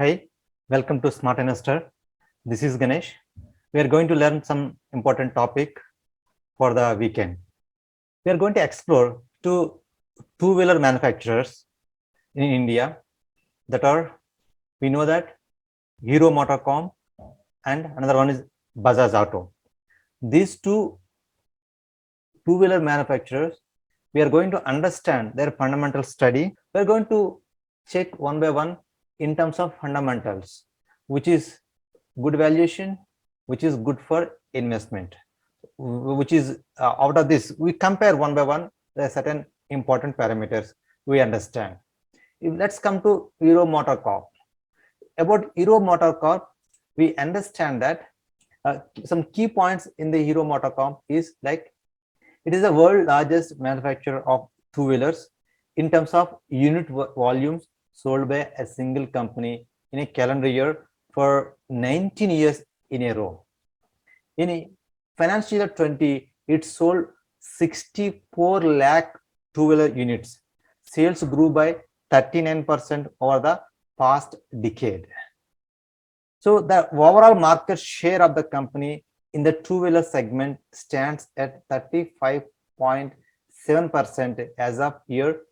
Hi, welcome to Smart Investor. This is Ganesh. We are going to learn some important topic for the weekend. We are going to explore two-wheeler manufacturers in India that are, we know that Hero Motorcom and another one is Bajaj Auto. These two-wheeler manufacturers, we are going to understand their fundamental study. We are going to check one by one in terms of fundamentals, which is good valuation, which is good for investment, which is out of this, we compare one by one the certain important parameters we understand. Let's come to Hero MotoCorp. About Hero MotoCorp, we understand that some key points in the Hero MotoCorp is like it is the world largest manufacturer of two-wheelers in terms of unit volumes sold by a single company in a calendar year for 19 years in a row. In financial year 20, it sold 64 lakh two-wheeler units. Sales grew by 39% over the past decade. So the overall market share of the company in the two-wheeler segment stands at 35.7% as of year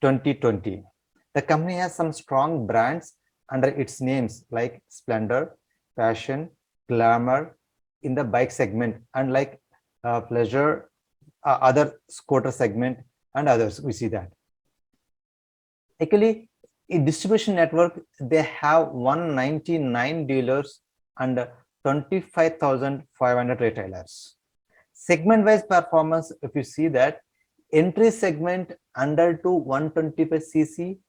2020. The company has some strong brands under its names like Splendor, Passion, Glamour in the bike segment, and like Pleasure, other scooter segment and others. We see that. Actually, in distribution network, they have 199 dealers and 25,500 retailers. Segment-wise performance, if you see that, entry segment under to 125cc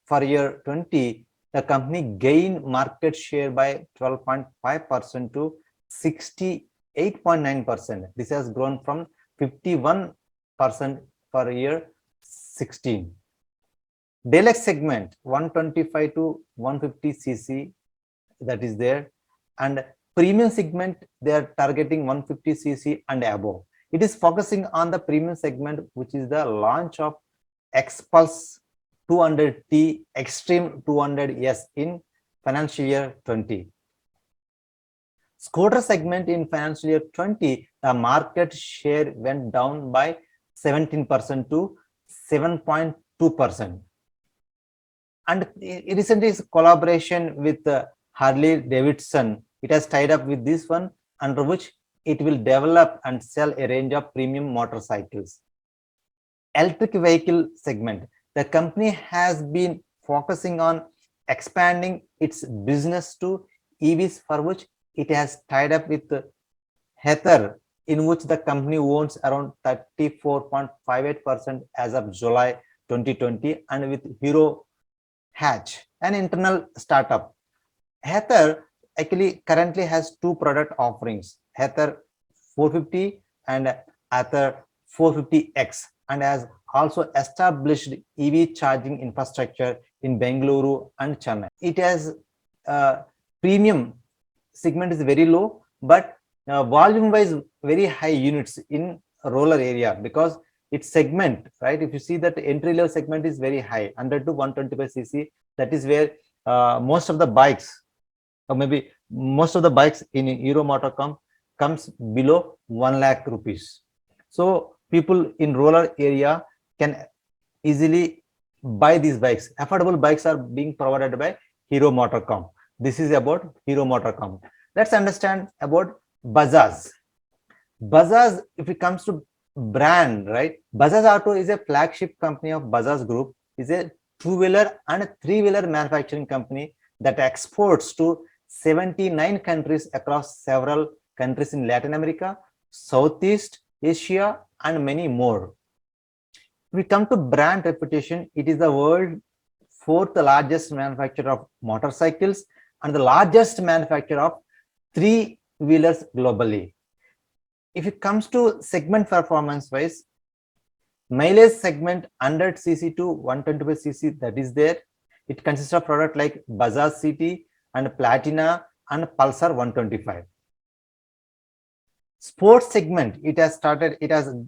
for year 20, the company gained market share by 12.5% to 68.9%. This has grown from 51% for year 16. Deluxe segment 125 to 150cc, that is there, and premium segment they are targeting 150cc and above. It is focusing on the premium segment, which is the launch of Xpulse 200T Extreme 200S in financial year 20. Scooter segment in financial year 20, the market share went down by 17% to 7.2%. And recently is collaboration with Harley Davidson. It has tied up with this one, under which it will develop and sell a range of premium motorcycles. Electric vehicle segment. The company has been focusing on expanding its business to EVs, for which it has tied up with Ather, in which the company owns around 34.58% as of July 2020, and with Hero Hatch, an internal startup. Ather actually currently has two product offerings, Ather 450 and Ather 450X, and has also established EV charging infrastructure in Bengaluru and Chennai. It has premium segment is very low, but volume wise very high units in rural area, because its segment, right, if you see that entry level segment is very high, 100 to 125cc, that is where most of the bikes, or maybe most of the bikes in Hero MotoCorp comes below 1 lakh rupees. So people in rural area can easily buy these bikes. Affordable bikes are being provided by Hero MotoCorp. This is about Hero MotoCorp. Let's understand about Bajaj. Bajaj, if it comes to brand, right, Bajaj Auto is a flagship company of Bajaj Group, is a two-wheeler and three-wheeler manufacturing company that exports to 79 countries across several countries in Latin America, Southeast Asia, and many more. If we come to brand reputation, it is the world's fourth largest manufacturer of motorcycles and the largest manufacturer of three-wheelers globally. If it comes to segment performance wise, mileage segment 100cc to 125cc, that is there. It consists of product like Bajaj CT and Platina and Pulsar 125. Sports segment, it has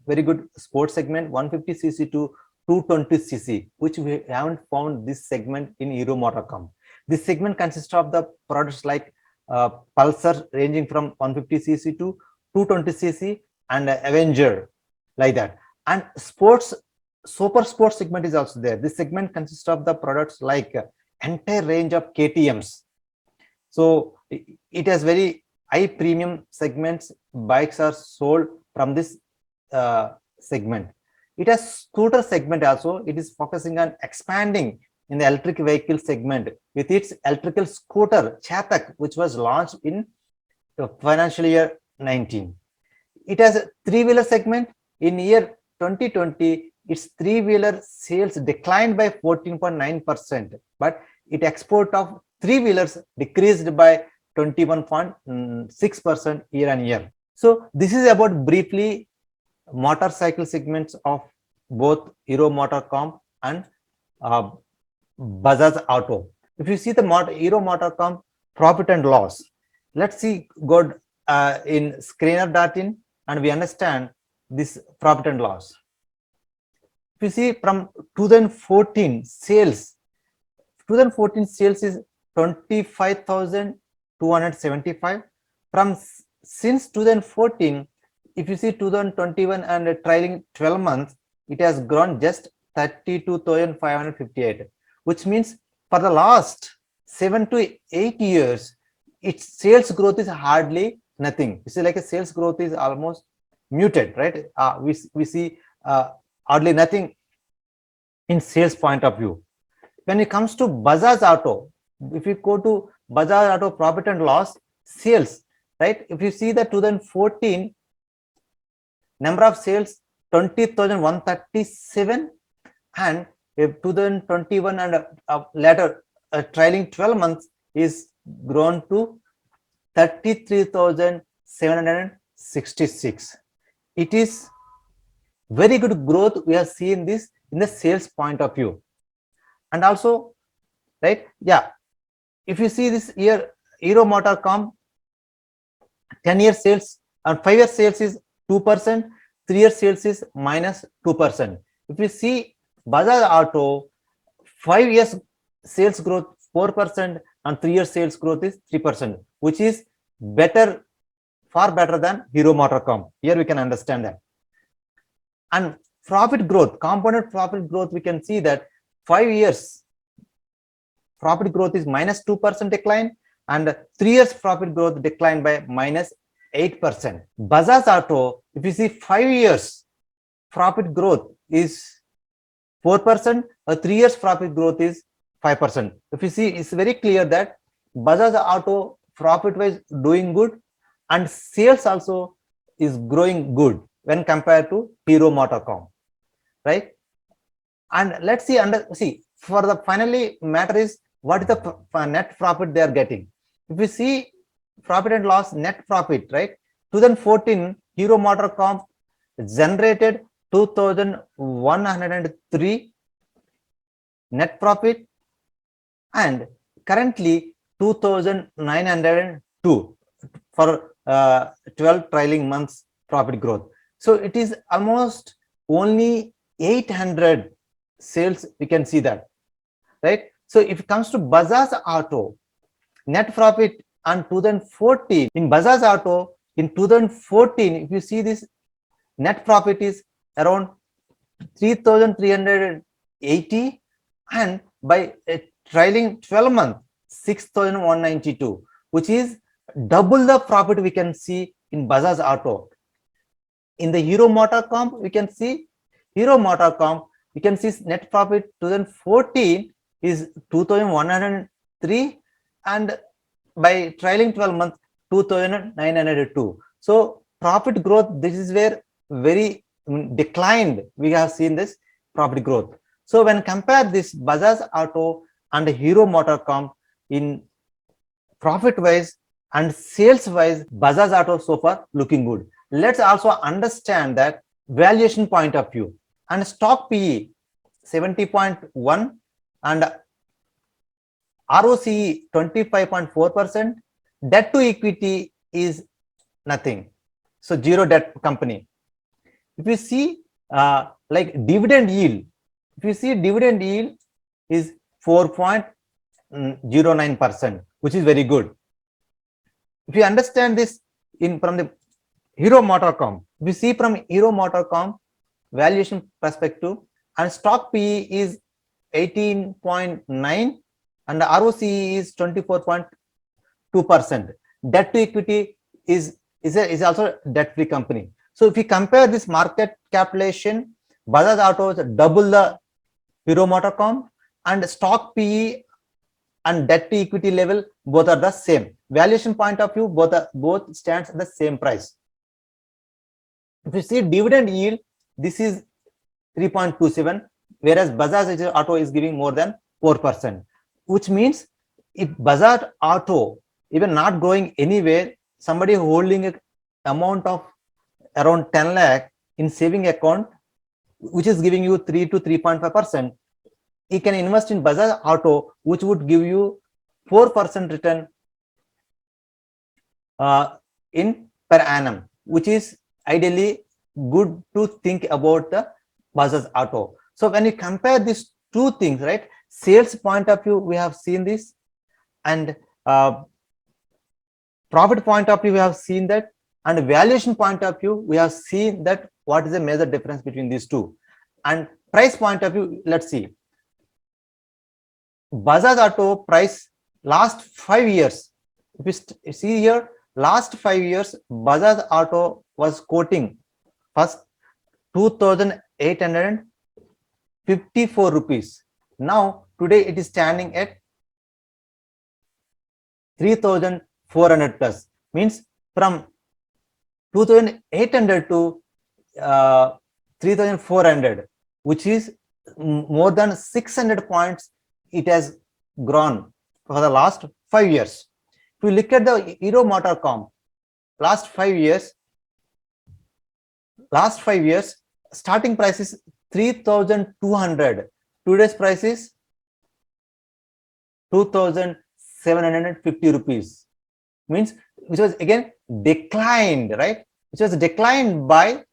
very good sports segment 150cc to 220cc, which we haven't found this segment in Hero MotoCorp. This segment consists of the products like Pulsar ranging from 150cc to 220cc and Avenger, like that. And super sports segment is also there. This segment consists of the products like entire range of KTMs. So it has very high premium segments. Bikes are sold from this segment. It has scooter segment also. It is focusing on expanding in the electric vehicle segment with its electrical scooter Chetak, which was launched in financial year 19. It has a three-wheeler segment. In year 2020, its three-wheeler sales declined by 14.9%, but its export of three-wheelers decreased by 21.6% year on year. So this is about briefly motorcycle segments of both Hero MotoCorp and Bajaj Auto. If you see the Hero MotoCorp profit and loss, let's see go in screener.in and we understand this profit and loss. If you see from 2014 sales, 2014 sales is 25,275. From since 2014, if you see 2021 and trailing 12 months, it has grown just 32,558, which means for the last 7 to 8 years, its sales growth is hardly nothing. You see, like a sales growth is almost muted, right? We see hardly nothing in sales point of view. When it comes to Bajaj Auto, if you go to Bajaj Auto profit and loss, sales, right? If you see the 2014 number of sales 20,137, and if 2021 and later trailing 12 months is grown to 33,766. It is very good growth. We have seen this in the sales point of view. And also, right, yeah, if you see this year, Hero MotoCorp 10-year sales and 5-year sales is 2%, 3-year sales is minus 2%. If you see Bajaj Auto, 5 years sales growth 4% and 3-year sales growth is 3%, which is better, far better than Hero MotoCorp. Here we can understand that. And profit growth, component profit growth, we can see that 5 years profit growth is minus 2% decline, and 3 years profit growth declined by minus 8%. Bajaj Auto, if you see 5 years profit growth is 4%, or 3 years profit growth is 5%. If you see, it's very clear that Bajaj Auto profit wise doing good, and sales also is growing good when compared to Hero MotoCorp, right? And let's see, for the finally matter is what is the net profit they are getting. If you see profit and loss, net profit, right? 2014 Hero MotoCorp generated 2,103 net profit, and currently 2,902 for 12 trailing months profit growth. So it is almost only 800 sales. We can see that, right? So if it comes to Bajaj Auto, net profit on 2014 in Bajaj Auto in 2014, if you see this net profit is around 3,380, and by trailing 12 months 6,192, which is double the profit we can see in Bajaj Auto. In the Hero MotoCorp, we can see net profit 2014 is 2,103, and by trailing 12 months 2,902. So profit growth, this is where very declined we have seen this profit growth. So when compare this Bajaj Auto and Hero MotoCorp in profit wise and sales wise, Bajaj Auto so far looking good. Let's also understand that valuation point of view. And stock PE 70.1 and ROCE 25.4%. Debt to equity is nothing. So zero debt company. If you see like dividend yield, If you see dividend yield is 4.09%, which is very good. If you understand this from the Hero MotoCorp, we see from Hero MotoCorp valuation perspective, and stock PE is 18.9 and the ROCE is 24.2%. Debt to equity is also debt free company. So if you compare this market capitalization, Bajaj Auto is double the Hero MotoCorp, and stock PE and debt to equity level both are the same. Valuation point of view, both stands at the same price. If you see dividend yield, this is 3.27, whereas Bajaj Auto is giving more than 4%, which means if Bajaj Auto even not going anywhere, somebody holding an amount of around 10 lakh in saving account, which is giving you 3 to 3.5%, he can invest in Bajaj Auto, which would give you 4% return in per annum, which is ideally good to think about the Bajaj Auto. So when you compare these two things, right, sales point of view, we have seen this, and profit point of view, we have seen that, and valuation point of view, we have seen that what is the major difference between these two. And price point of view, let's see. Bajaj Auto price last 5 years. If you see here, last 5 years, Bajaj Auto was quoting first 2,854 rupees. Now today it is standing at 3,400 plus. Means from 2,800 to 3,400, which is more than 600 points. It has grown for the last 5 years. If you look at the Hero MotoCorp, last 5 years, starting price is 3,200. Today's price is 2,750 rupees. Means which was again declined, right? Which was declined by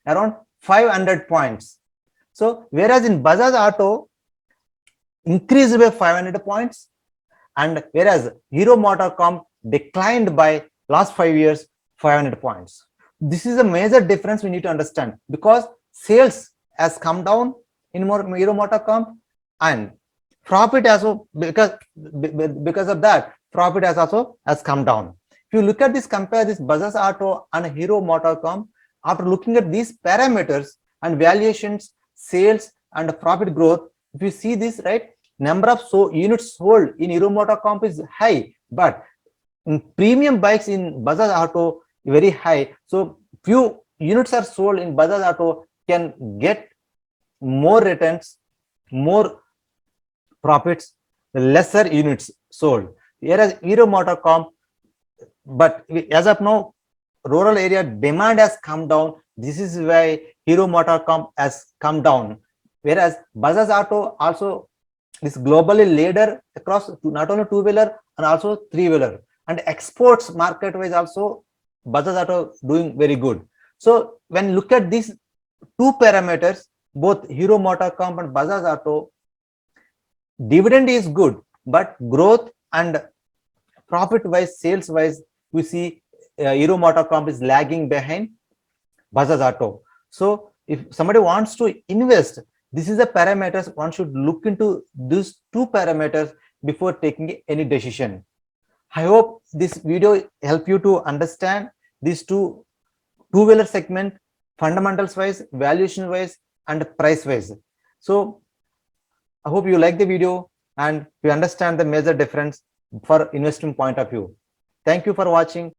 around 500 points. So whereas in Bajaj Auto increased by 500 points, and whereas Hero MotoCorp declined by last 5 years 500 points. This is a major difference we need to understand, because sales has come down in Hero MotoCorp, and profit also, because of that, profit has come down. If you look at this, compare this Bajaj Auto and Hero MotoCorp, after looking at these parameters and valuations, sales and profit growth, if you see this, right, number of units sold in Hero MotoCorp is high, but premium bikes in Bajaj Auto very high. So few units are sold in Bajaj Auto can get more returns, more profits, lesser units sold. Whereas Hero MotoCorp, but as of now, rural area demand has come down. This is why Hero MotoCorp has come down. Whereas Bajaj Auto also is globally leader across not only two-wheeler and also three-wheeler, and exports market wise also Bajaj Auto doing very good. So when look at these two parameters, both Hero MotoCorp and Bajaj Auto, dividend is good, but growth and profit wise, sales wise, we see Hero MotoCorp is lagging behind Bajaj Auto. So if somebody wants to invest, this is the parameters one should look into, these two parameters before taking any decision. I hope this video help you to understand these two-wheeler segment, fundamentals wise, valuation wise, and price wise. So I hope you like the video and you understand the major difference for investing point of view. Thank you for watching.